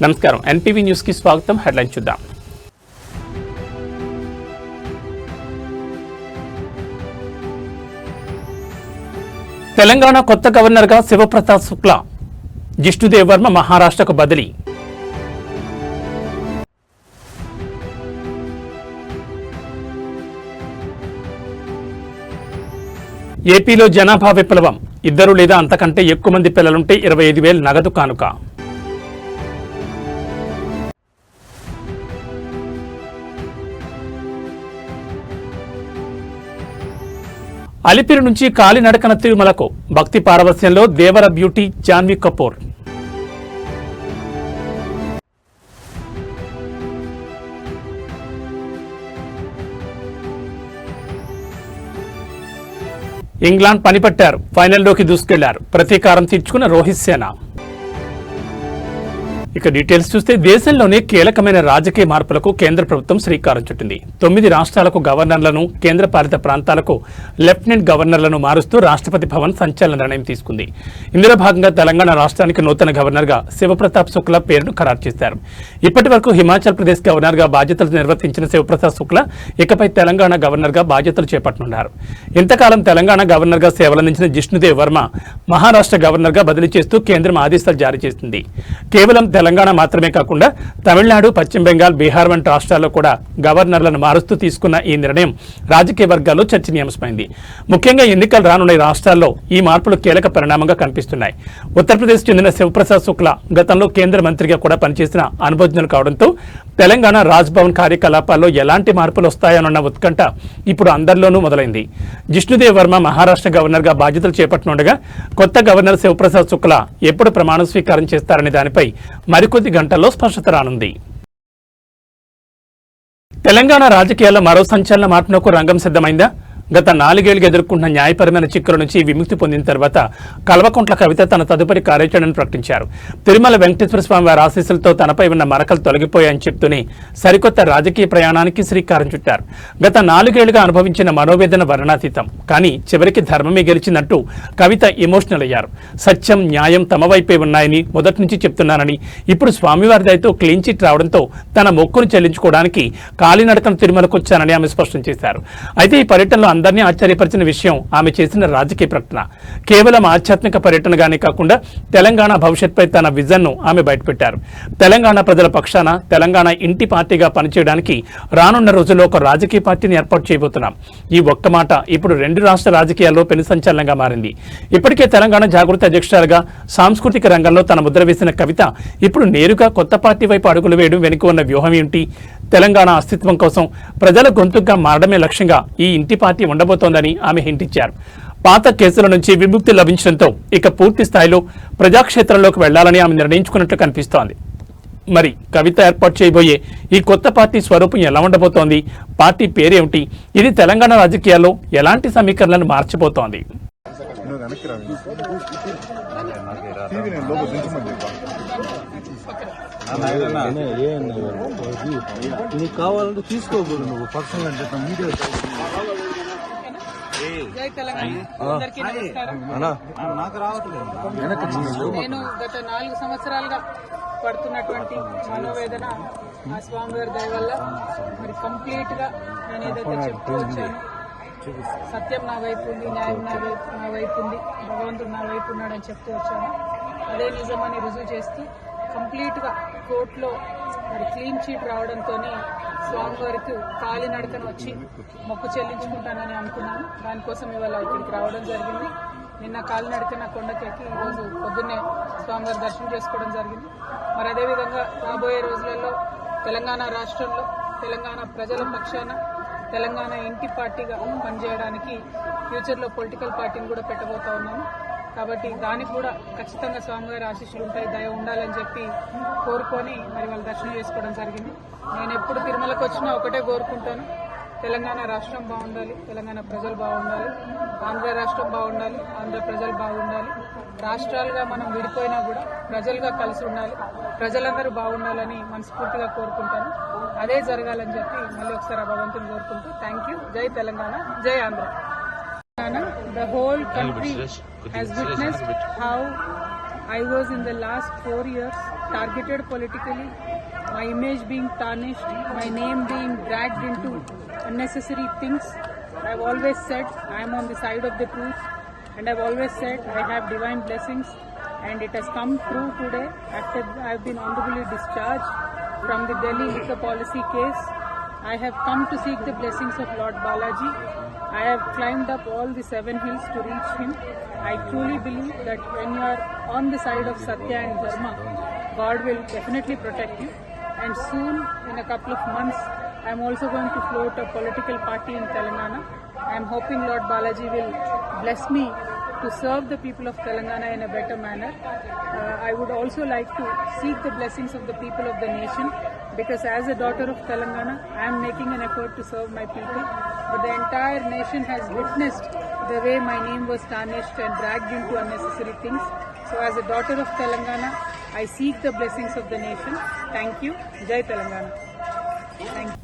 నమస్కారం, NTV news కి స్వాగతం. హెడ్లైన్ చూద్దాం. తెలంగాణ కొత్త గవర్నర్ గా శివప్రతాప్ శుక్లా, జిష్ణుదేవ్ వర్మ మహారాష్ట్రకు బదిలీ. ఏపీలో జనాభా విప్లవం, 2 లేదా అంతకంటే ఎక్కువ మంది పిల్లలుంటే 25,000 నగదు కానుక. అలిపిరి నుంచి కాలినడకన తిరుమలకు, భక్తి పారవస్యంలో దేవర బ్యూటీ జాన్వీ కపూర్. ఇంగ్లాండ్ పనిపట్టారు, ఫైనల్లోకి దూసుకెళ్లారు, ప్రతీకారం తీర్చుకున్న రోహిత్ సేన. ఇక డీటెయిల్స్ చూస్తే, దేశంలోనే కీలకమైన రాజకీయ మార్పులకు కేంద్ర ప్రభుత్వం శ్రీకారం చుట్టింది. 9 రాష్ట్రాలకు గవర్నర్లను, కేంద్రపాలిత ప్రాంతాలకు లెఫ్టినెంట్ గవర్నర్లను మారుస్తూ రాష్ట్రపతి భవన్ సంచలన నిర్ణయం తీసుకుంది. ఇందులో భాగంగా తెలంగాణ రాష్ట్రానికి నూతన గవర్నర్గా శివప్రతాప్ శుక్లా పేరును ఖరారు చేశారు. ఇప్పటి వరకు హిమాచల్ ప్రదేశ్ గవర్నర్గా బాధ్యతలు నిర్వర్తించిన శివప్రతాప్ శుక్లా ఇకపై తెలంగాణ గవర్నర్గా బాధ్యతలు చేపట్టనున్నారు. ఇంతకాలం తెలంగాణ గవర్నర్గా సేవలందించిన జిష్ణుదేవ్ వర్మ మహారాష్ట్ర గవర్నర్గా బదిలీ చేస్తూ కేంద్రం ఆదేశాలు జారీ చేసింది. కేవలం తెలంగాణ మాత్రమే కాకుండా తమిళనాడు, పశ్చిమ బెంగాల్, బీహార్ వంటి రాష్ట్రాల్లో కూడా గవర్నర్లను మారుస్తూ తీసుకున్న ఈ నిర్ణయం రాజకీయ వర్గాల్లో చర్చనీయాంశమైంది. ముఖ్యంగా ఎన్నికలు రానున్న రాష్ట్రాల్లో ఈ మార్పులు కీలక పరిణామంగా కనిపిస్తున్నాయి. ఉత్తరప్రదేశ్ చెందిన శివప్రతాప్ శుక్లా గతంలో కేంద్ర మంత్రిగా కూడా పనిచేసిన అనుభవజ్ఞులు కావడంతో తెలంగాణ రాజ్భవన్ కార్యకలాపాల్లో ఎలాంటి మార్పులు వస్తాయన్న ఉత్కంఠ ఇప్పుడు అందరిలోనూ మొదలైంది. జిష్ణుదేవ్ వర్మ మహారాష్ట్ర గవర్నర్గా బాధ్యతలు చేపట్టనుండగా కొత్త గవర్నర్ శివప్రతాప్ శుక్లా ఎప్పుడు ప్రమాణ స్వీకారం చేస్తారనే దానిపై మరికొద్ది గంటల్లో స్పష్టత రానుంది. తెలంగాణ రాజకీయాల్లో మరో సంచలన మార్పునకు రంగం సిద్ధమైందా? గత 4 ఏళ్లుగా ఎదుర్కొంటున్న న్యాయపరమైన చిక్కుల నుంచి విముక్తి పొందిన తర్వాత కల్వకుంట్ల కవిత తన తదుపరి కార్యాచరణను ప్రకటించారు. తిరుమల వెంకటేశ్వర స్వామి వారి ఆశీస్సులతో తనపై ఉన్న మరకలు తొలగిపోయాయని చెప్తూనే సరికొత్త రాజకీయ ప్రయాణానికి శ్రీకారం చుట్టారు. గత 4 ఏళ్లుగా అనుభవించిన మనోవేదన వర్ణాతీతం, కానీ చివరికి ధర్మమే గెలిచిందంటూ కవిత ఎమోషనల్ అయ్యారు. సత్యం, న్యాయం తమ వైపే ఉన్నాయని మొదటి నుంచి చెప్తున్నానని, ఇప్పుడు స్వామివారి దయతో క్లీన్ చిట్ రావడంతో తన మొక్కును చెల్లించుకోవడానికి కాలినడకన తిరుమలకు వచ్చానని ఆమె స్పష్టం చేశారు. అయితే ఈ పర్యటనలో అందరినీ ఆశ్చర్యపరిచిన విషయం ఆమె చేసిన రాజకీయ ప్రకటన. కేవలం ఆధ్యాత్మిక పర్యటనగానే కాకుండా తెలంగాణ భవిష్యత్పై తన విజన్ను ఆమె బయటపెట్టారు. తెలంగాణ ప్రజల పక్షాన తెలంగాణ ఇంటి పార్టీగా పనిచేయడానికి రానున్న రోజుల్లో ఒక రాజకీయ పార్టీని ఏర్పాటు చేయబోతున్నాం. ఈ ఒక్క మాట ఇప్పుడు 2 రాష్ట్ర రాజకీయాల్లో పెను సంచలనంగా మారింది. ఇప్పటికే తెలంగాణ జాగృతి అధ్యక్షురాలుగా సాంస్కృతిక రంగంలో తన ముద్ర వేసిన కవిత ఇప్పుడు నేరుగా కొత్త పార్టీ వైపు అడుగులు వేయడం వెనుక ఉన్న వ్యూహం ఏంటి? తెలంగాణ అస్తిత్వం కోసం ప్రజల గొంతుగా మారడమే లక్ష్యంగా ఈ ఇంటి పార్టీ ఉండబోతోందని ఆమె హింటించారు. పాత కేసుల నుంచి విముక్తి లభించడంతో ఇక పూర్తి స్థాయిలో ప్రజాక్షేత్రంలోకి వెళ్లాలని ఆమె నిర్ణయించుకున్నట్లు కనిపిస్తోంది. మరి కవిత ఏర్పాటు చేయబోయే ఈ కొత్త పార్టీ స్వరూపం ఎలా ఉండబోతోంది? పార్టీ పేరేమిటి? ఇది తెలంగాణ రాజకీయాల్లో ఎలాంటి సమీకరణలను మార్చిపోతోంది? నీకు కావాలంటే తీసుకోకూడదు, నువ్వు పర్సనల్ అంటే మీడియా. నాకు రావట్లేదు. నేను గత 4 సంవత్సరాలుగా పడుతున్నటువంటి మనోవేదన ఆ స్వామివారి దయ వల్ల మరి కంప్లీట్ గా నేను ఏదైతే చెప్తూ వచ్చాను, సత్యం నా వైపు ఉంది, న్యాయం నా వైపు ఉంది, భగవంతుడు నా వైపు ఉన్నాడని చెప్తూ వచ్చాను. అదే నిజమని రుజువు చేస్తూ కంప్లీట్ గా కోర్టులో మరి క్లీన్ చీట్ రావడంతో స్వామివారికి కాలినడకన వచ్చి మొక్కు చెల్లించుకుంటానని అనుకున్నాను. దానికోసం ఇవాళ ఇక్కడికి రావడం జరిగింది. నిన్న కాలినడకన కొండకెక్కి ఈరోజు పొద్దున్నే స్వామివారి దర్శనం చేసుకోవడం జరిగింది. మరి అదేవిధంగా రాబోయే రోజులలో తెలంగాణ రాష్ట్రంలో తెలంగాణ ప్రజల పక్షాన తెలంగాణ ఇంటి పార్టీగా పనిచేయడానికి ఫ్యూచర్లో పొలిటికల్ పార్టీని కూడా పెట్టబోతా ఉన్నాను. కాబట్టి దానికి కూడా ఖచ్చితంగా స్వామివారి ఆశీస్సులు ఉంటాయి, దయ ఉండాలని చెప్పి కోరుకొని మరి వాళ్ళు దర్శనం చేసుకోవడం జరిగింది. నేను ఎప్పుడు తిరుమలకు వచ్చినా ఒకటే కోరుకుంటాను, తెలంగాణ రాష్ట్రం బాగుండాలి, తెలంగాణ ప్రజలు బాగుండాలి, ఆంధ్ర రాష్ట్రం బాగుండాలి, ఆంధ్ర ప్రజలు బాగుండాలి. రాష్ట్రాలుగా మనం విడిపోయినా కూడా ప్రజలుగా కలిసి ఉండాలి, ప్రజలందరూ బాగుండాలని మనస్ఫూర్తిగా కోరుకుంటాను. అదే జరగాలని చెప్పి మళ్ళీ ఒకసారి భగవంతుని కోరుకుంటూ థ్యాంక్ యూ. జై తెలంగాణ, జై Andhra. The whole country has witnessed how I was in the last 4 years targeted politically, my image being tarnished, my name being dragged into unnecessary things. I've always said I am on the side of the truth, and I've always said I have divine blessings, and it has come true today after I've been honorably discharged from the Delhi liquor policy case. I have come to seek the blessings of Lord Balaji. I have climbed up all the 7 hills to reach him. I truly believe that when you are on the side of Satya and Dharma, God will definitely protect you. And soon, in a couple of months, I am also going to float a political party in Telangana. I am hoping Lord Balaji will bless me to serve the people of Telangana in a better manner. I would also like to seek the blessings of the people of the nation, because as a daughter of Telangana, I am making an effort to serve my people. But the entire nation has witnessed the way my name was tarnished and dragged into unnecessary things. So as a daughter of Telangana, I seek the blessings of the nation. Thank you. Jai Telangana.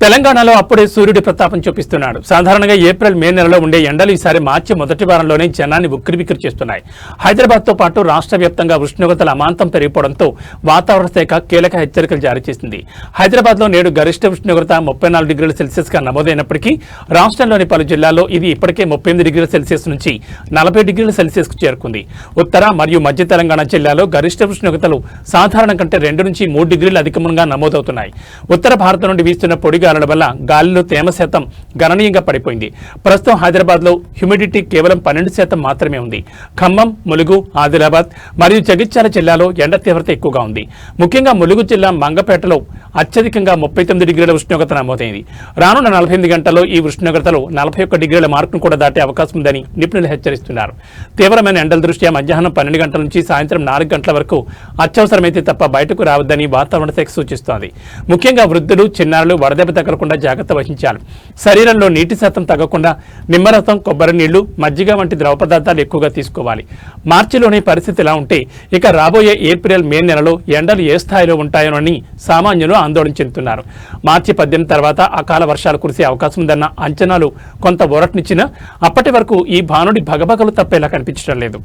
తెలంగాణలో అప్పుడే సూర్యుడి ప్రతాపం చూపిస్తున్నాడు. సాధారణంగా April May నెలలో ఉండే ఎండలు ఈసారి మార్చి మొదటి వారంలోనే జనాన్ని ఉక్కిరిబిక్కిరి చేస్తున్నాయి. హైదరాబాద్తో పాటు రాష్ట్ర వ్యాప్తంగా ఉష్ణోగ్రతలు అమాంతం పెరిగిపోవడంతో వాతావరణ శాఖ కీలక హెచ్చరికలు జారీ చేసింది. హైదరాబాద్లో నేడు గరిష్ట ఉష్ణోగ్రత 34 డిగ్రీల సెల్సియస్గా నమోదైనప్పటికీ రాష్ట్రంలోని పలు జిల్లాల్లో ఇది ఇప్పటికే 38 డిగ్రీల సెల్సియస్ నుంచి 40 డిగ్రీల సెల్సియస్కు చేరుకుంది. ఉత్తర మరియు మధ్య తెలంగాణ జిల్లాలో గరిష్ట ఉష్ణోగ్రతలు సాధారణం కంటే 2 నుంచి 3 డిగ్రీలు అధికంగా నమోదవుతున్నాయి. ఉత్తర భారతం నుండి వీస్తున్న పొడి గాలుల వల్ల గాలిలో తేమ శాతం గణనీయంగా పడిపోయింది. ప్రస్తుతం హైదరాబాద్లో హ్యూమిడిటీ కేవలం 12% మాత్రమే ఉంది. ఖమ్మం, ములుగు, ఆదిలాబాద్ మరియు జగిత్యాల జిల్లాలో ఎండ తీవ్రత ఎక్కువగా ఉంది. ముఖ్యంగా ములుగు జిల్లా మంగపేటలో అత్యధికంగా 39 డిగ్రీల ఉష్ణోగ్రత నమోదైంది. రానున్న 48 గంటల్లో ఈ ఉష్ణోగ్రతలు 41 డిగ్రీల మార్కును కూడా దాటే అవకాశం ఉందని నిపుణులు హెచ్చరిస్తున్నారు. తీవ్రమైన ఎండల దృష్ట్యా మధ్యాహ్నం 12 గంటల నుంచి సాయంత్రం 4 గంటల వరకు అత్యవసరమైతే తప్ప బయటకు రావద్దని వాతావరణ శాఖ సూచిస్తోంది. ముఖ్యంగా వృద్ధులు, చిన్నారులు వడదెబ్బ తగలకుండా జాగ్రత్త వహించాలి. శరీరంలో నీటి శాతం తగ్గకుండా నిమ్మరసం, కొబ్బరి నీళ్లు, మజ్జిగ వంటి ద్రవ పదార్థాలు ఎక్కువగా తీసుకోవాలి. మార్చిలోని పరిస్థితి ఇలా ఉంటే ఇక రాబోయే ఏప్రిల్ మే నెలలో ఎండలు ఏ స్థాయిలో ఉంటాయోనని సామాన్యులు ఆందోళన చెందుతున్నారు. మార్చి 18 తర్వాత అకాల వర్షాలు కురిసే అవకాశం ఉందన్న అంచనాలు కొంత ఊరటనిచ్చినా అప్పటి వరకు ఈ భానుడి భగభగలు తప్పేలా కనిపించడం లేదు.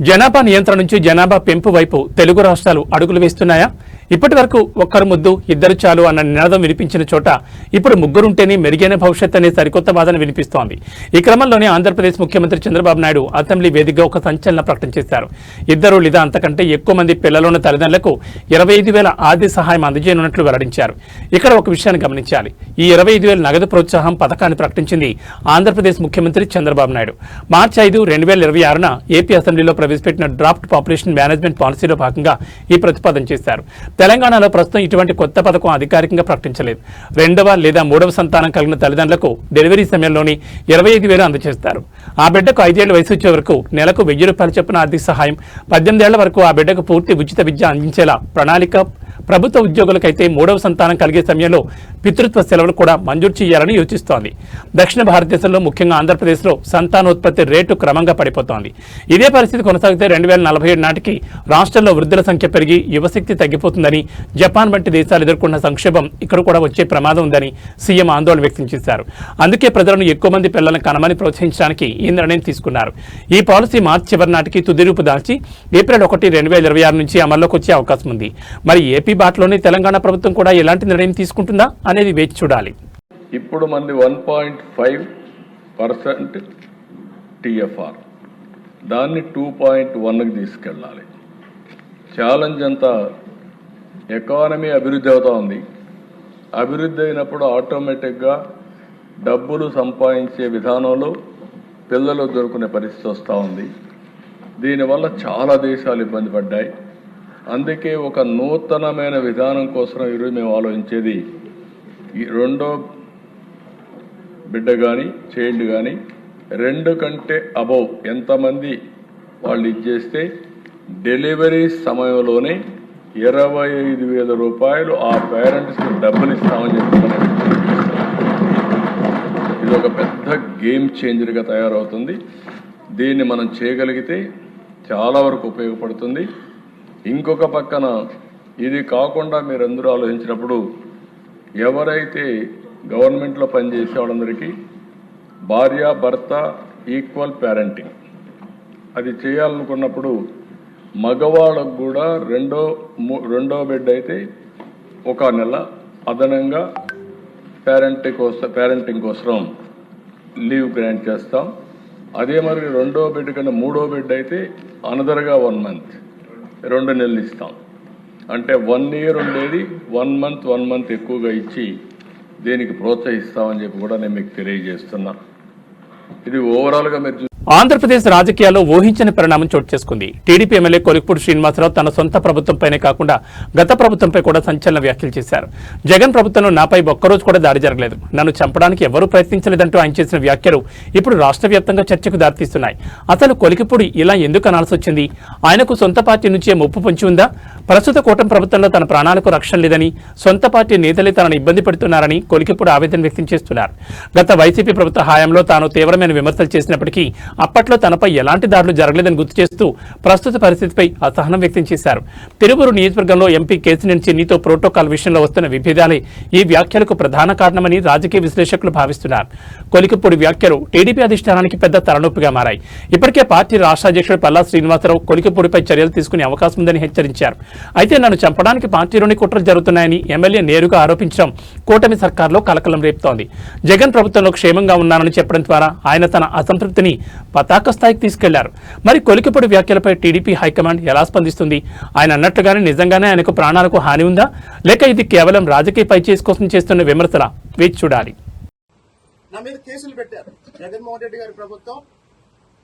జనాభా నియంత్రణ నుంచి జనాభా పెంపు వైపు తెలుగు రాష్ట్రాలు అడుగులు వేస్తున్నాయా? ఇప్పటి వరకు ఒక్కరు ముద్దు ఇద్దరు చాలు అన్న నినాదం వినిపించిన చోట ఇప్పుడు ముగ్గురుంటేనే మెరుగైన భవిష్యత్ అనే సరికొత్త వాదన వినిపిస్తోంది. ఈ క్రమంలోనే ఆంధ్రప్రదేశ్ ముఖ్యమంత్రి చంద్రబాబు నాయుడు అసెంబ్లీ వేదికగా ఒక సంచలన ప్రకటన చేశారు. ఇద్దరు లేదా అంతకంటే ఎక్కువ మంది పిల్లలున్న తల్లిదండ్రులకు 25,000 ఆర్థిక సహాయం అందజేయనున్నట్లు వెల్లడించారు. ఇక్కడ ఒక విషయాన్ని గమనించాలి. ఈ 25,000 నగదు ప్రోత్సాహం పథకాన్ని ప్రకటించింది ఆంధ్రప్రదేశ్ ముఖ్యమంత్రి చంద్రబాబు నాయుడు. మార్చి 5, 2026న ఏపీ అసెంబ్లీలో ప్రవేశపెట్టిన డ్రాఫ్ట్ పాపులేషన్ మేనేజ్మెంట్ పాలసీలో భాగంగా ఈ ప్రతిపాదన చేశారు. తెలంగాణలో ప్రస్తుతం ఇటువంటి కొత్త పథకం అధికారికంగా ప్రకటించలేదు. 2వ లేదా 3వ సంతానం కలిగిన తల్లిదండ్రులకు డెలివరీ సమయంలోని 25,000 అందజేస్తారు. ఆ బిడ్డకు 5 ఏళ్ల వయసు వచ్చే వరకు నెలకు 1,000 రూపాయలు చొప్పున ఆర్థిక సహాయం, 18 ఏళ్ల వరకు ఆ బిడ్డకు పూర్తి ఉచిత విద్య అందించేలా ప్రణాళిక, ప్రభుత్వ ఉద్యోగులకైతే 3వ సంతానం కలిగే సమయంలో పితృత్వ సెలవులు కూడా మంజూరు చేయాలని యోచిస్తోంది. దక్షిణ భారతదేశంలో ముఖ్యంగా ఆంధ్రప్రదేశ్లో సంతానోత్పత్తి రేటు క్రమంగా పడిపోతోంది. ఇదే పరిస్థితి కొనసాగితే 2047 నాటికి రాష్ట్రంలో వృద్ధుల సంఖ్య పెరిగి యువశక్తి తగ్గిపోతుందని, జపాన్ వంటి దేశాలు ఎదుర్కొన్న సంక్షోభం ఇక్కడ కూడా వచ్చే ప్రమాదం ఉందని సీఎం ఆందోళన వ్యక్తం చేశారు. అందుకే ప్రజలను ఎక్కువ మంది పిల్లలను కనమని ప్రోత్సహించడానికి ఈ నిర్ణయం తీసుకున్నారు. ఈ పాలసీ మార్చి చివరి నాటికి తుది రూపు దాల్చి ఏప్రిల్ 1, 2026 నుంచి అమల్లోకి వచ్చే అవకాశం ఉంది. మరి ఏపీ బాటలోనే తెలంగాణ ప్రభుత్వం కూడా ఎలాంటి నిర్ణయం తీసుకుంటుందా అనేది వేచి చూడాలి. ఇప్పుడు మంది 1.5% టీఎఫ్ఆర్, దాన్ని 2.1కి తీసుకెళ్ళాలి. ఛాలెంజ్ అంతా ఎకానమీ అభివృద్ధి అవుతూ ఉంది. అభివృద్ధి అయినప్పుడు ఆటోమేటిక్గా డబ్బులు సంపాదించే విధానంలో పిల్లలు దొరుకునే పరిస్థితి వస్తూ ఉంది. దీనివల్ల చాలా దేశాలు ఇబ్బంది పడ్డాయి. అందుకే ఒక నూతనమైన విధానం కోసం ఈరోజు మేము ఆలోచించేది, ఈ 2వ బిడ్డ కానీ చైల్డ్ కానీ 2 కంటే అబౌవ్ ఎంతమంది వాళ్ళు ఇచ్చేస్తే డెలివరీ సమయంలోనే 25,000 రూపాయలు ఆ పేరెంట్స్కి డబ్బులు ఇస్తామని చెప్తున్నారు. ఇది ఒక పెద్ద గేమ్ చేంజర్గా తయారవుతుంది. దీన్ని మనం చేయగలిగితే చాలా వరకు ఉపయోగపడుతుంది. ఇంకొక పక్కన ఇది కాకుండా మీరందరూ ఆలోచించినప్పుడు ఎవరైతే గవర్నమెంట్లో పనిచేసే వాళ్ళందరికీ భార్య భర్త ఈక్వల్ పేరెంటింగ్ అది చేయాలనుకున్నప్పుడు మగవాళ్ళకు కూడా రెండో బెడ్ అయితే 1 నెల అదనంగా పేరెంటింగ్ కోసం లీవ్ గ్రాంట్ చేస్తాం. అదే మరి 2వ బెడ్ కన్నా 3వ బెడ్ అయితే అనదర్గా 1 మంత్ 2 నెలలు ఇస్తాం. అంటే 1 ఇయర్ ఉండేది 1 మంత్ ఎక్కువగా ఇచ్చి దీనికి ప్రోత్సహిస్తామని చెప్పి కూడా నేను మీకు తెలియజేస్తున్నా. ఇది ఓవరాల్గా మీరు ఆంధ్రప్రదేశ్ రాజకీయాల్లో ఊహించని పరిణామం చోటు చేసుకుంది. టీడీపీ ఎమ్మెల్యే కొలిక్పూడి శ్రీనివాసరావు తన సొంత ప్రభుత్వంపైనే కాకుండా గత ప్రభుత్వంపై కూడా సంచలన వ్యాఖ్యలు చేశారు. జగన్ ప్రభుత్వంలో నాపై ఒక్కరోజు కూడా దాడి జరగలేదు, నన్ను చంపడానికి ఎవరూ ప్రయత్నించలేదంటూ ఆయన చేసిన వ్యాఖ్యలు ఇప్పుడు రాష్ట్ర వ్యాప్తంగా చర్చకు దారితీస్తున్నాయి. అసలు కొలిక్పూడి ఇలా ఎందుకు అనాల్సి వచ్చింది? ఆయనకు సొంత పార్టీ నుంచే ముప్పు పొంచి ఉందా? ప్రస్తుత కూటమి ప్రభుత్వంలో తన ప్రాణాలకు రక్షణ లేదని, సొంత పార్టీ నేతలే తనను ఇబ్బంది పెడుతున్నారని కొలిక్పూడి ఆవేదన వ్యక్తం చేస్తున్నారు. గత వైసీపీ ప్రభుత్వ హయాంలో తాను తీవ్రమైన విమర్శలు చేసినప్పటికీ అప్పట్లో తనపై ఎలాంటి దాడులు జరగలేదని గుర్తు చేస్తూ ప్రస్తుత పరిస్థితిపై అసహనం వ్యక్తం చేశారు. తిరువూరు నియోజకవర్గంలో ఎంపీ కేసినేని చిన్నితో ప్రోటోకాల్ విషయంలో వస్తున్న విభేదాలే ఈ వ్యాఖ్యలకు ప్రధాన కారణమని రాజకీయ విశ్లేషకులు భావిస్తున్నారు. కొలిక్పూడి వ్యాఖ్యలు టీడీపీ అధిష్టానానికి పెద్ద తలనొప్పిగా మారాయి. ఇప్పటికే పార్టీ రాష్ట్ర అధ్యక్షుడు పల్లా శ్రీనివాసరావు కొలిక్పూడిపై చర్యలు తీసుకునే అవకాశం ఉందని హెచ్చరించారు. అయితే నన్ను చంపడానికి పార్టీలోని కుట్రలు జరుగుతున్నాయని ఎమ్మెల్యే నేరుగా ఆరోపించడం కూటమి సర్కార్లో కలకలం రేపుతోంది. జగన్ ప్రభుత్వంలో క్షేమంగా ఉన్నానని చెప్పడం ద్వారా ఆయన తన అసంతృప్తిని పతాక స్థాయికి తీసుకెళ్లారు. మరి కొలిక్పూడి వ్యాఖ్యలపై టీడీపీ హైకమాండ్ ఎలా స్పందిస్తుంది? ఆయన అన్నట్టుగానే నిజంగానే ఆయనకు ప్రాణాలకు హాని ఉందా, లేక ఇది కేవలం రాజకీయ పైచేసి కోసం చేస్తున్న విమర్శలా? వేచి చూడాలి. నా మీద కేసులు పెట్టారు. జగన్మోహన్ రెడ్డి గారి ప్రభుత్వం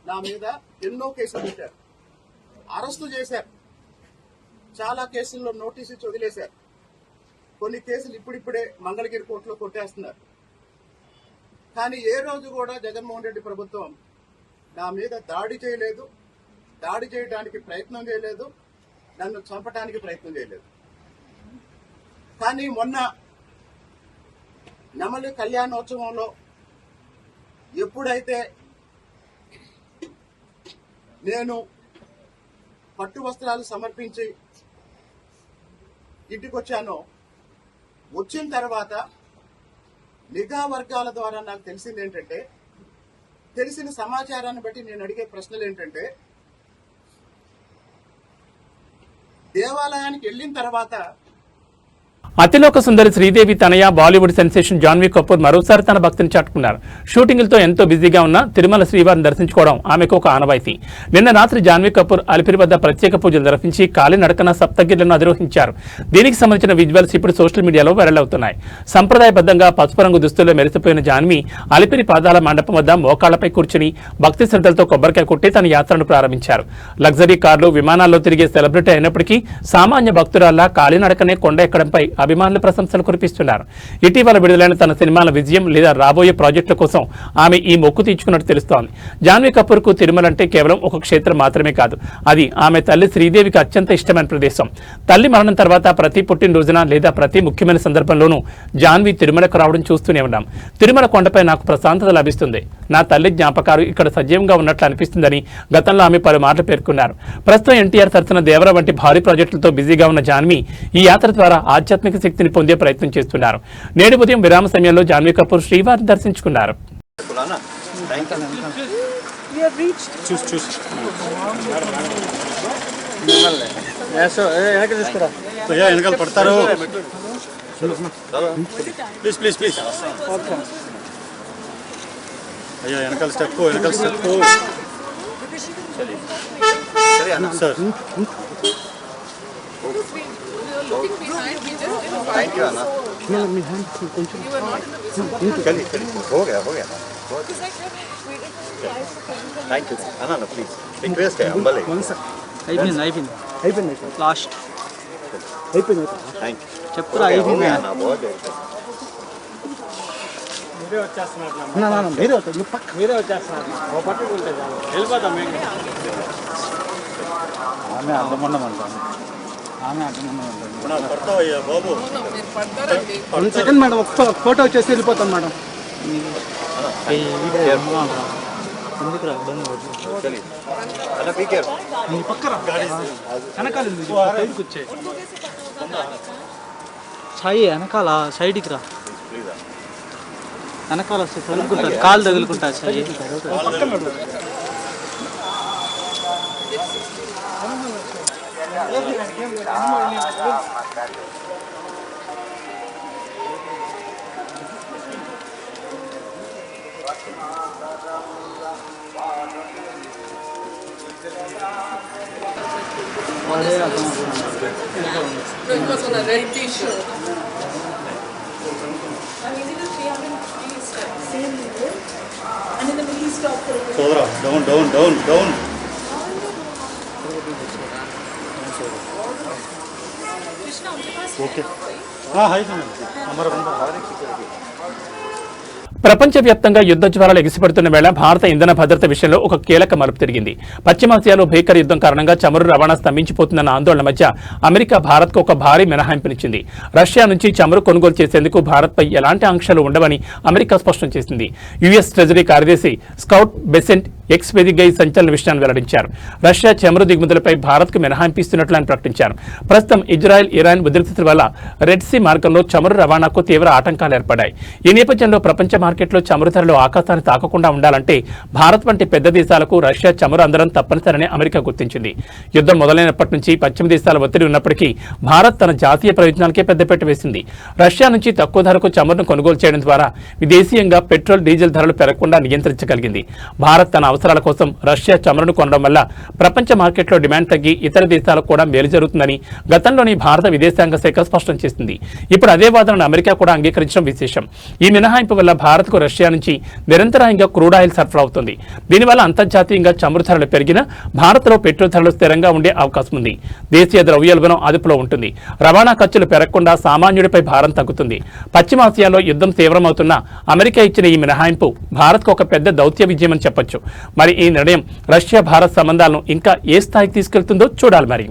నా మీద ఎన్నో కేసులు పెట్టారు, అరెస్టు చేశారు, చాలా కేసుల్లో నోటీసు ఇచ్చి వదిలేశారు. కొన్ని కేసులు ఇప్పుడిప్పుడే మంగళగిరి కోర్టులో కొట్టేస్తున్నారు. కానీ ఏ రోజు కూడా జగన్మోహన్ రెడ్డి ప్రభుత్వం నా మీద దాడి చేయలేదు, దాడి చేయడానికి ప్రయత్నం చేయలేదు, నన్ను చంపడానికి ప్రయత్నం చేయలేదు. కానీ మొన్న నెమలి కళ్యాణోత్సవంలో ఎప్పుడైతే నేను పట్టు వస్త్రాలు సమర్పించి ఇంటికి వచ్చానో, వచ్చిన తర్వాత నిఘా వర్గాల ద్వారా నాకు తెలిసింది ఏంటంటే, తెలిసిన సమాచారాన్ని బట్టి నేను అడిగే ప్రశ్నలు ఏంటంటే, దేవాలయానికి వెళ్ళిన తర్వాత అతిలోక సుందరి శ్రీదేవి తనయ బాలీవుడ్ సెన్సేషన్ జాన్వీ కపూర్ మరోసారి తన భక్తిని చాటుకున్నారు. షూటింగులతో ఎంతో బిజీగా ఉన్న తిరుమల శ్రీవారిని దర్శించుకోవడం ఆమెకు ఒక ఆనవాయితీ. నిన్న రాత్రి జాన్వీ కపూర్ అలిపిరి వద్ద ప్రత్యేక పూజలు నిర్వహించి కాలినడకన సప్తగిరులను అధిరోహించారు. దీనికి సంబంధించిన విజువల్స్ ఇప్పుడు సోషల్ మీడియాలో వైరల్ అవుతున్నాయి. సంప్రదాయబద్ధంగా పసుపు రంగు దుస్తుల్లో మెరిసిపోయిన జాన్వీ అలిపిరి పాదాల మండపం వద్ద మోకాళ్లపై కూర్చుని భక్తి శ్రద్ధలతో కొబ్బరికాయ కొట్టి తన యాత్రను ప్రారంభించారు. లగ్జరీ కార్లు, విమానాల్లో తిరిగే సెలబ్రిటీ అయినప్పటికీ సామాన్య భక్తురాల్లా కాలినడకనే కొండ ఎక్కడంపై అభిమానులు ప్రశంసలు కురిపిస్తున్నారు. ఇటీవల విడుదలైన తన సినిమాల విజయం లేదా రాబోయే ప్రాజెక్టుల కోసం ఆమె ఈ మొక్కు తీర్చుకున్నట్టు తెలుస్తోంది. జాన్వీ కపూర్ కు తిరుమల అంటే కేవలం ఒక క్షేత్రం మాత్రమే కాదు, అది ఆమె తల్లి శ్రీదేవికి అత్యంత ఇష్టమైన ప్రదేశం. తల్లి మరణం తర్వాత ప్రతి పుట్టినరోజున లేదా ప్రతి ముఖ్యమైన సందర్భంలోనూ జాన్వీ తిరుమలకు రావడం చూస్తూనే ఉన్నాం. తిరుమల కొండపై నాకు ప్రశాంతత లభిస్తుంది, నా తల్లి జ్ఞాపకాలు ఇక్కడ సజీవంగా ఉన్నట్లు అనిపిస్తుందని గతంలో ఆమె పలుమార్లు పేర్కొన్నారు. ప్రస్తుతం ఎన్టీఆర్ సరసన దేవర వంటి భారీ ప్రాజెక్టులతో బిజీగా ఉన్న జాన్వీ ఈ యాత్ర ద్వారా ఆధ్యాత్మిక శక్తిని పొందే ప్రయత్నం చేస్తున్నారు. నేడు ఉదయం విరామ సమయంలో జాన్వీ కపూర్ శ్రీవారిని దర్శించుకున్నారు. Looking behind, we just Thank you, Anna. you were not in the vicinity. हो गया Because I kept waiting for you guys to come in the Thank you. Anna, please. Request है अंबल है. అయిపోయింది లాస్ట్ అయిపోయింది Thank you. చెప్పురా हो అయిపోయింది गया Anna, बहुत अच्छा. మీరే వస్తారు మీరే వచ్చేస్తున్నారు ఆమె అడ్డమండమంటాను వన్ సెకండ్ మేడం ఒక్క ఫోటో వచ్చేసి వెళ్ళిపోతాను మేడం ఎందుకురా Anna, be careful. నీ పక్కన వెనకాల వచ్చే సాయి వెనకాల సైడ్కి రా వెనకాల వస్తే తగులుకుంటారు కాలు తగులుకుంటారు Sai It was on a red t-shirt. I'm easy to 350 steps. Same here. And in the middle he stopped for a bit. సోదరా డౌన్ Krishna, उनके पास ఓకే है హాయ్ అమర ప్రపంచవ్యాప్తంగా యుద్ధ జ్వాలలు ఎగిసిపడుతున్న వేళ భారత ఇంధన భద్రత విషయంలో ఒక కీలక మలుపు తిరిగింది. పశ్చిమాసియాలో భీకర యుద్ధం కారణంగా చమురు రవాణా స్తంభించిపోతుందన్న ఆందోళన మధ్య అమెరికా భారత్కు ఒక భారీ మినహాయింపునిచ్చింది. రష్యా నుంచి చమురు కొనుగోలు చేసేందుకు భారత్పై ఎలాంటి ఆంక్షలు ఉండవని అమెరికా స్పష్టం చేసింది. యుఎస్ ట్రెజరీ కార్యదర్శి స్కౌట్ బెసెంట్ ఎక్స్ వేదికగా ఈ సంచలన విషయాన్ని వెల్లడించారు. రష్యా చమురు దిగుమతులపై భారత్కు మినహాయింపిస్తున్నట్లు ఆయన ప్రకటించారు. ప్రస్తుతం ఇజ్రాయెల్, ఇరాన్ ఉద్రిక్తతల వల్ల రెడ్ సీ మార్గంలో చమురు రవాణాకు తీవ్ర ఆటంకాలు ఏర్పడ్డాయి. ఈ నేపథ్యంలో ప్రపంచ మార్కెట్లో చమురు ధరలు ఆకాశాన్ని తాకకుండా ఉండాలంటే భారత్ వంటి పెద్ద దేశాలకు రష్యా చమురు అందరం తప్పనిసరని అమెరికా గుర్తించింది. యుద్ధం మొదలైనప్పటి నుంచి పశ్చిమ దేశాల ఒత్తిడి ఉన్నప్పటికీ భారత్ తన జాతీయ ప్రయోజనాలకే పెద్దపీట వేసింది. రష్యా నుంచి తక్కువ ధరకు చమురును కొనుగోలు చేయడం ద్వారా విదేశీయంగా పెట్రోల్, డీజిల్ ధరలు పెరగకుండా నియంత్రించగలిగింది. భారత్ తన అవసరాల కోసం రష్యా చమురును కొనడం వల్ల ప్రపంచ మార్కెట్లో డిమాండ్ తగ్గి ఇతర దేశాలకు కూడా మేలు జరుగుతుందని గతంలోని భారత విదేశాంగ శాఖ స్పష్టం చేసింది. ఇప్పుడు అదే వాదనను అమెరికా కూడా అంగీకరించడం విశేషం. ఈ మినహాయింపు వల్ల భారత్కు రష్యా నుంచి నిరంతరాయంగా క్రూడ్ ఆయిల్ సరఫరా అవుతుంది. దీనివల్ల అంతర్జాతీయంగా చమురు ధరలు పెరిగినా భారత్లో పెట్రోల్ ధరలు స్థిరంగా ఉండే అవకాశం ఉంది. దేశీయ ద్రవ్యోల్బణం అదుపులో ఉంటుంది. రవాణా ఖర్చులు పెరగకుండా సామాన్యుడిపై భారం తగ్గుతుంది. పశ్చిమాసియాలో యుద్ధం తీవ్రమవుతున్నా అమెరికా ఇచ్చిన ఈ మినహాయింపు భారత్కు ఒక పెద్ద దౌత్య విజయమని చెప్పొచ్చు. మరి ఈ నిర్ణయం రష్యా భారత్ సంబంధాలను ఇంకా ఏ స్థాయికి తీసుకెళ్తుందో చూడాలి. మరి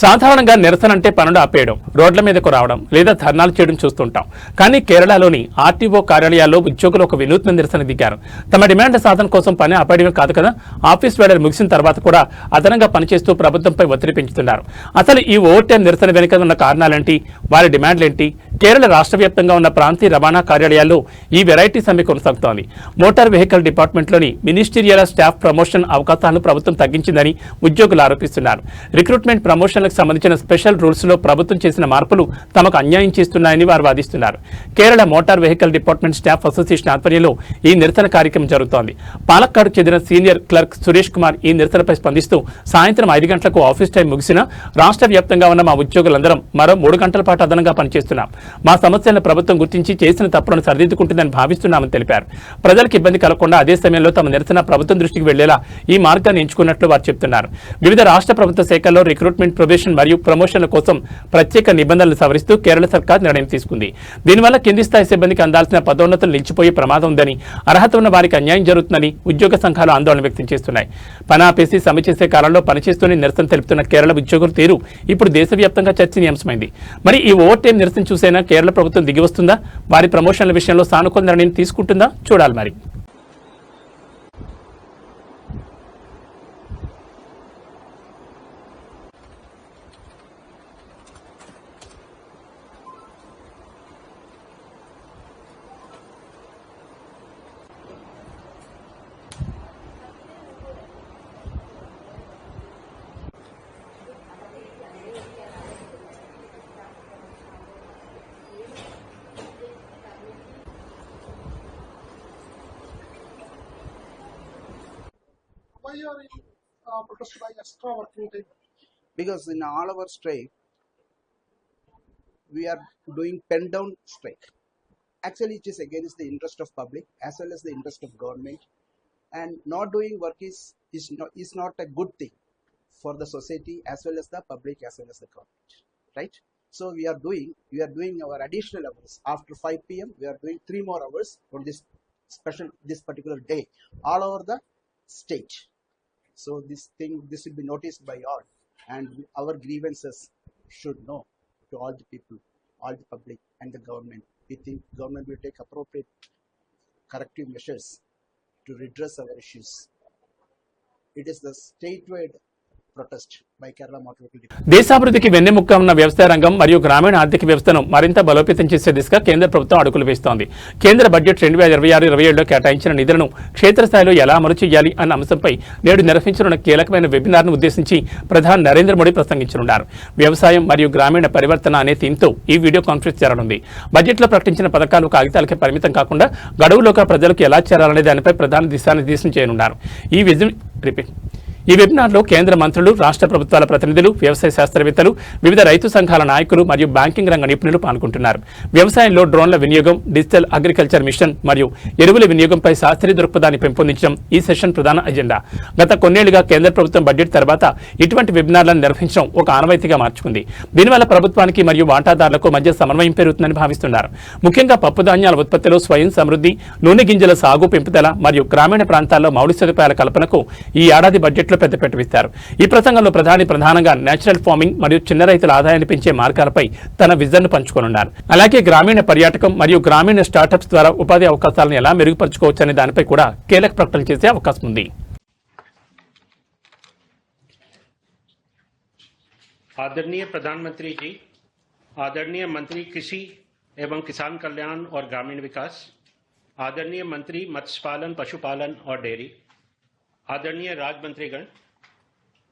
సాధారణంగా నిరసన అంటే పనులు ఆపేయడం, రోడ్ల మీదకు రావడం లేదా ధర్నాలు చేయడం చూస్తుంటాం. కానీ కేరళలోని ఆర్టీఓ కార్యాలయాల్లో ఉద్యోగులు ఒక వినూత్న నిరసన దిగారు. తమ డిమాండ్ సాధన కోసం పని ఆపేయడమే కాదు కదా, ఆఫీస్ వేళలు ముగిసిన తర్వాత కూడా అదనంగా పనిచేస్తూ ప్రభుత్వంపై ఒత్తిడి పెంచుతున్నారు. అసలు ఈ ఓవర్ టైం నిరసన వెనుక ఉన్న కారణాలేంటి, వారి డిమాండ్లేంటి? కేరళ రాష్ట్ర వ్యాప్తంగా ఉన్న ప్రాంతీయ రవాణా కార్యాలయాల్లో ఈ వెరైటీ సమ్మె కొనసాగుతోంది. మోటార్ వెహికల్ డిపార్ట్మెంట్లోని మినిస్టీరియల్ స్టాఫ్ ప్రమోషన్ అవకాశాలను ప్రభుత్వం తగ్గించిందని ఉద్యోగులు ఆరోపిస్తున్నారు. రిక్రూట్మెంట్ ప్రమోషన్లకు సంబంధించిన స్పెషల్ రూల్స్ లో ప్రభుత్వం చేసిన మార్పులు తమకు అన్యాయం చేస్తున్నాయని వారు వాదిస్తున్నారు. Kerala motor vehicle department staff association ఆధ్వర్యంలో ఈ నిరసన కార్యక్రమం జరుగుతోంది. పాలక్కాడ్కు చెందిన సీనియర్ క్లర్క్ సురేష్ కుమార్ ఈ నిరసనపై స్పందిస్తూ సాయంత్రం 5 గంటలకు ఆఫీస్ టైం ముగిసినా రాష్ట్ర వ్యాప్తంగా ఉన్న మా ఉద్యోగులందరం మరో 3 గంటల పాటు అదనంగా పనిచేస్తున్నాం. మా సమస్యలను ప్రభుత్వం గుర్తించి చేసిన తప్పులను సరిదిద్దుకుంటుందని భావిస్తున్నామని తెలిపారు. ప్రజలకు ఇబ్బంది కలగకుండా అదే సమయంలో తమ నిరసన ప్రభుత్వం దృష్టికి వెళ్లేలా ఈ మార్గాన్ని ఎంచుకున్నట్లు వారు చెబుతున్నారు. వివిధ రాష్ట్ర ప్రభుత్వ శాఖల్లో రిక్రూట్మెంట్, ప్రొబేషన్ మరియు ప్రమోషన్ల కోసం ప్రత్యేక నిబంధనలు సవరిస్తూ కేరళ సర్కార్ నిర్ణయం తీసుకుంది. దీనివల్ల కింది స్థాయి సిబ్బందికి అందాల్సిన పదోన్నతులు నిలిచిపోయే ప్రమాదం ఉందని, అర్హత ఉన్న వారికి అన్యాయం జరుగుతుందని ఉద్యోగ సంఘాలు ఆందోళన వ్యక్తం చేస్తున్నాయి. పని ఆపేసి సమ్మె చేసే కాలంలో పనిచేస్తూనే నిరసన తెలుపుతున్న కేరళ ఉద్యోగుల తీరు ఇప్పుడు దేశవ్యాప్తంగా చర్చనీయాంశమైంది. మరి ఈ ఓవర్ టైం నిరసన చూసైనా కేరళ ప్రభుత్వం దిగి వస్తుందా, వారి ప్రమోషన్ల విషయంలో సానుకూల నిర్ణయం తీసుకుంటుందా చూడాలి. మరి Why you are protested by extra working time? Because in all our strike, we are doing pen down strike. Actually, it is against the interest of public as well as the interest of government, and not doing work is not a good thing for the society as well as the public as well as the government, right? So we are doing our additional hours after 5 p.m. We are doing 3 more hours on this particular day all over the state. So this will be noticed by all, and our grievances should know to all the people, all the public and the government. We think government will take appropriate corrective measures to redress our issues. It is the statewide protest by Kerala Motor Vehicle Department. దేశాభివృద్ధికి వెన్నెముక్క ఉన్న వ్యవసాయ రంగం మరియు గ్రామీణ ఆర్థిక వ్యవస్థను మరింత బలోపేతం చేసే దిశగా కేంద్ర ప్రభుత్వం అడుగులు వేస్తోంది. కేంద్ర బడ్జెట్ 2026-27లో కేటాయించిన నిధులను క్షేత్రస్థాయిలో ఎలా అమలు చేయాలి అన్న అంశంపై నేడు నిర్వహించనున్న కీలకమైన వెబినార్ను ఉద్దేశించి ప్రధాని నరేంద్ర మోడీ ప్రసంగించనున్నారు. వ్యవసాయం మరియు గ్రామీణ పరివర్తన అనే థీమ్తో ఈ వీడియో కాన్ఫరెన్స్ జరగనుంది. బడ్జెట్లో ప్రకటించిన పథకాలు కాగితాలకే పరిమితం కాకుండా గడువులోగా ప్రజలకు ఎలా చేరాలనే దానిపై ప్రధాని దిశానిర్దేశం చేయనున్నారు. ఈ వెబినార్లో కేంద్ర మంత్రులు, రాష్ట్ర ప్రభుత్వాల ప్రతినిధులు, వ్యవసాయ శాస్త్రవేత్తలు, వివిధ రైతు సంఘాల నాయకులు మరియు బ్యాంకింగ్ రంగ నిపుణులు పాల్గొంటున్నారు. వ్యవసాయంలో డ్రోన్ల వినియోగం, డిజిటల్ అగ్రికల్చర్ మిషన్ మరియు ఎరువుల వినియోగంపై శాస్త్రీయ దృక్పథాన్ని పెంపొందించడం ఈ సెషన్ ప్రధాన ఎజెండా. గత కొన్నేళ్లుగా కేంద్ర ప్రభుత్వం బడ్జెట్ తర్వాత ఇటువంటి వెబినార్లను నిర్వహించడం ఒక ఆనవాయితీగా మార్చుకుంది. దీనివల్ల ప్రభుత్వానికి మరియు వాటాదారులకు మధ్య సమన్వయం పెరుగుతుందని భావిస్తున్నారు. ముఖ్యంగా పప్పు ధాన్యాల ఉత్పత్తిలో స్వయం సమృద్ధి, నూనె గింజల సాగు పెంపుదల మరియు గ్రామీణ ప్రాంతాల్లో మౌలిక సదుపాయాల కల్పనకు ఈ ఏడాది బడ్జెట్లో పెద్దపీట వేశారు. ఈ ప్రసంగంలో ప్రధానంగా నేచురల్ ఫార్మింగ్ మరియు చిన్న రైతుల ఆదాయాన్ని పెంచే మార్గాలపై తన విజన్ను పంచుకోనున్నారు. అలాగే గ్రామీణ పర్యాటకం మరియు గ్రామీణ స్టార్టప్స్ ద్వారా ఉపాధి అవకాశాలను ఎలా మెరుగుపరచుకోవచ్చనే దానిపై కూడా కీలక ప్రకటనలు చేసే అవకాశం ఉంది. आदरणीय प्रधानमंत्री जी, आदरणीय मंत्री कृषि एवं किसान कल्याण और ग्रामीण विकास, आदरणीय मंत्री मत्स्य पालन, पशुपालन और डेयरी, आदरणीय राज्य मंत्रीगण,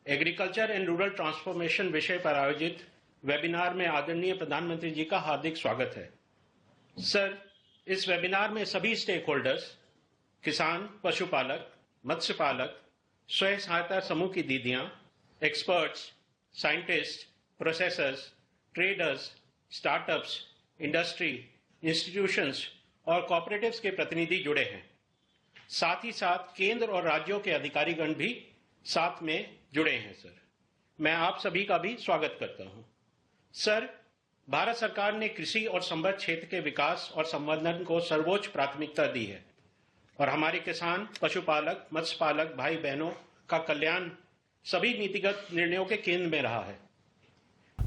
एग्रीकल्चर एंड रूरल ट्रांसफॉर्मेशन विषय पर आयोजित वेबिनार में आदरणीय प्रधानमंत्री जी का हार्दिक स्वागत है। सर, इस वेबिनार में सभी स्टेक होल्डर्स, किसान, पशुपालक, मत्स्य पालक, स्वयं सहायता समूह की दीदियां, experts, scientist, processors, traders, startups, industry, institutions और कॉपरेटिव्स के प्रतिनिधि जुड़े हैं। साथ ही साथ केंद्र और राज्यों के अधिकारीगण भी साथ में जुड़े हैं। सर, मैं आप सभी का भी स्वागत करता हूं। सर, भारत सरकार ने कृषि और संबद्ध क्षेत्र के विकास और संवर्धन को सर्वोच्च प्राथमिकता दी है और हमारे किसान, पशुपालक, मत्स्य पालक भाई बहनों का कल्याण सभी नीतिगत निर्णयों के केंद्र में रहा है।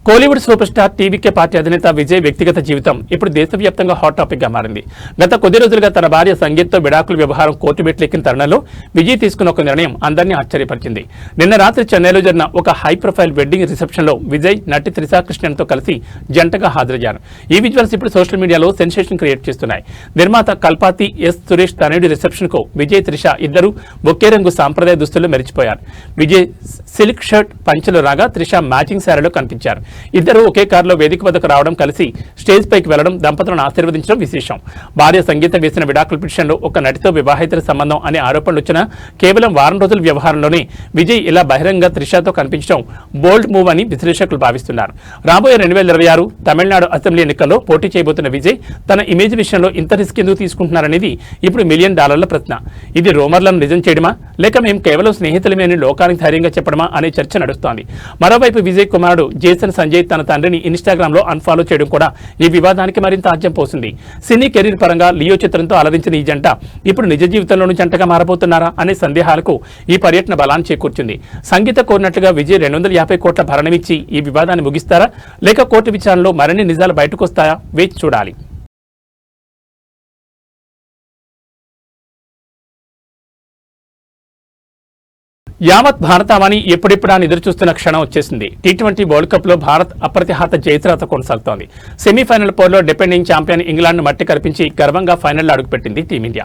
Kollywood super star TVK party అధినేత విజయ్ వ్యక్తిగత జీవితం ఇప్పుడు దేశవ్యాప్తంగా హాట్ టాపిక్ గా మారింది. గత కొద్ది రోజులుగా తన భార్య సంగీత్తో విడాకుల వ్యవహారం కోర్టు మెట్లెక్కిన తరుణంలో విజయ్ తీసుకున్న ఒక నిర్ణయం అందరినీ ఆశ్చర్యపరిచింది. నిన్న రాత్రి చెన్నైలో జరిగిన ఒక హై ప్రొఫైల్ వెడ్డింగ్ రిసెప్షన్ లో విజయ్ నటి త్రిషా కృష్ణన్తో కలిసి జంటగా హాజరయ్యారు. ఈ విజువల్స్ ఇప్పుడు సోషల్ మీడియాలో సెన్సేషన్ క్రియేట్ చేస్తున్నాయి. నిర్మాత కల్పాతి ఎస్ సురేష్ తనయుడి రిసెప్షన్ కు విజయ్, త్రిష ఇద్దరు ఒకే రంగు సాంప్రదాయ దుస్తుల్లో మెరిచిపోయారు. విజయ్ సిల్క్ షర్ట్ పంచెలు రాగా త్రిష మ్యాచింగ్ శారీలో కనిపించారు. ఇద్దరు ఒకే కారులో వేదిక వద్దకు రావడం, కలిసి స్టేజ్ పైకి వెళ్లడం, దంపతులను ఆశీర్వదించడం విశేషం. భార్య సంగీత వేసిన విడాకుల పిటిషన్లో ఒక నటితో వివాహేతర సంబంధం అనే ఆరోపణలు వచ్చినా కేవలం వారం రోజుల వ్యవహారంలోనే విజయ్ ఇలా బహిరంగ త్రిషతో కనిపించడం బోల్డ్ మూవ్ అని విశ్లేషకులు భావిస్తున్నారు. రాబోయే 2026 తమిళనాడు అసెంబ్లీ ఎన్నికల్లో పోటీ చేయబోతున్న విజయ్ తన ఇమేజ్ విషయంలో ఇంత రిస్క్ ఎందుకు తీసుకుంటున్నారనేది ఇప్పుడు $1 మిలియన్ ప్రశ్న. ఇది రూమర్లను నిజం చేయడమా, లేక మేము కేవలం స్నేహితులమే అని లోకానికి ధైర్యంగా చెప్పడమా అనే చర్చ నడుస్తోంది. మరోవైపు విజయ్ కుమారుడు జేసన్ సంజయ్ తన తండ్రిని ఇన్స్టాగ్రామ్ లో అన్ఫాలో చేయడం కూడా ఈ వివాదానికి మరింత ఆజ్యం పోసింది. సినీ కెరీర్ పరంగా లియో చిత్రంతో అలరించిన ఈ జంట ఇప్పుడు నిజ జీవితంలోనూ జంటగా మారబోతున్నారా అనే సందేహాలకు ఈ పర్యటన బలాన్ని చేకూర్చింది. సంగీత కోరినట్లుగా విజయ్ 250 కోట్ల భరణమిచ్చి ఈ వివాదాన్ని ముగిస్తారా, లేక కోర్టు విచారణలో మరిన్ని నిజాలు బయటకు వస్తాయా వేచి చూడాలి. యావత్ భారతావని ఎప్పుడెప్పుడా ఎదురుచూస్తున్న క్షణం వచ్చేసింది. టీ20 వరల్డ్ కప్ లో భారత్ అప్రతిహత జయత్రాత కొనసాగుతోంది. సెమీఫైనల్ పోర్లో డిపెండింగ్ ఛాంపియన్ ఇంగ్లాండ్ మట్టి కరిపించి గర్వంగా ఫైనల్లో అడుగుపెట్టింది టీమిండియా.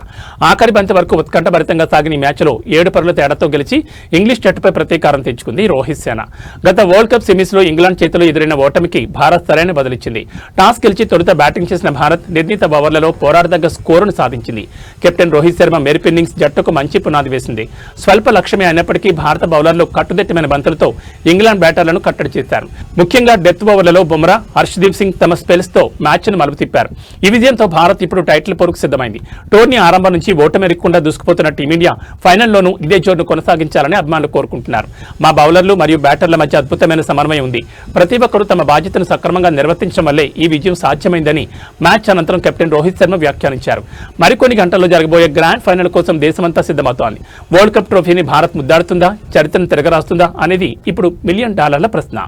ఆఖరి బంతి వరకు ఉత్కంఠభరితంగా సాగిన ఈ మ్యాచ్లో 7 పరుగుల తేడాతో గెలిచి ఇంగ్లీష్ జట్టుపై ప్రతీకారం తెచ్చుకుంది రోహిత్ సేన. గత వరల్డ్ కప్ సెమీస్ లో ఇంగ్లాండ్ చేతిలో ఎదురైన ఓటమికి భారత్ సరైన బదులిచ్చింది. టాస్ గెలిచి తొలుత బ్యాటింగ్ చేసిన భారత్ నిర్ణీత ఓవర్లలో పోరాడదగ్గ స్కోరును సాధించింది. కెప్టెన్ రోహిత్ శర్మ మెరుపు ఇన్నింగ్స్ జట్టుకు మంచి పునాది వేసింది. స్వల్ప లక్ష్యమే అయినప్పటికీ భారత బౌలర్లు కట్టుదిట్టమైన బంతులతో ఇంగ్లాండ్ బ్యాటర్లను కట్టడి చేశారు. ముఖ్యంగా డెత్ ఓవర్లలో బుమ్రా, హర్షదీప్ సింగ్ తమ స్పెల్స్ తో మ్యాచ్ ను మలుపు తిప్పారు. ఈ విజయంతో భారత్ ఇప్పుడు టైటిల్ పోరుకు సిద్ధమైంది. టోర్నీ ఆరంభం నుంచి ఓటమెరగకుండా దూసుకుపోతున్న టీమిండియా ఫైనల్లోనూ ఇదే జోరును కొనసాగించాలని అభిమానులు కోరుకుంటున్నారు. మా బౌలర్లు మరియు బ్యాటర్ల మధ్య అద్భుతమైన సమన్వయం ఉంది. ప్రతి ఒక్కరూ తమ బాధ్యతను సక్రమంగా నిర్వర్తించడం వల్లే ఈ విజయం సాధ్యమైందని మ్యాచ్ అనంతరం కెప్టెన్ రోహిత్ శర్మ వ్యాఖ్యానించారు. మరికొన్ని గంటల్లో జరగబోయే గ్రాండ్ ఫైనల్ కోసం దేశమంతా సిద్ధమవుతోంది. వరల్డ్ కప్ ట్రోఫీని భారత్ ముద్దాడుతుందా, చరిత్రను తిరగరాస్తుందా అనేది ఇప్పుడు $1 మిలియన్ ప్రశ్న.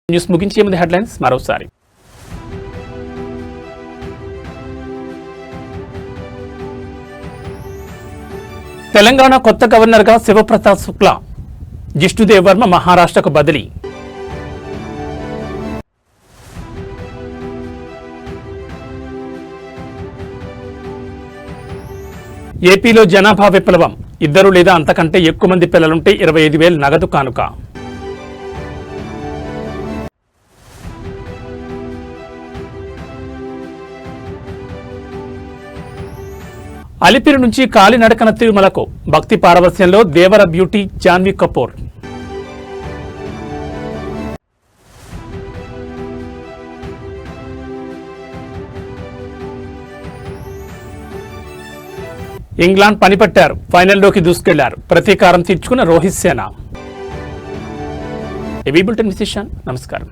న్యూస్ ముగించే ముందు హెడ్లైన్స్ మరోసారి. తెలంగాణ కొత్త గవర్నర్గా శివప్రతాప్ శుక్లా, జిష్ణుదేవ్ వర్మ మహారాష్ట్రకు బదిలీ. ఏపీలో జనాభా విప్లవం, 2 లేదా అంతకంటే ఎక్కువ మంది పిల్లలుంటే 25,000 నగదు కానుక. అలిపిరి నుంచి కాలినడకన తిరుమలకు భక్తి పారవస్యంలో దేవర బ్యూటీ జాన్వీ కపూర్. ఇంగ్లాండ్ పనిపట్టారు, ఫైనల్లోకి దూసుకెళ్లారు, ప్రతీకారం తీర్చుకున్న రోహిత్ సేన. ఏబీ బులెటిన్ విశేషాలు. నమస్కారం.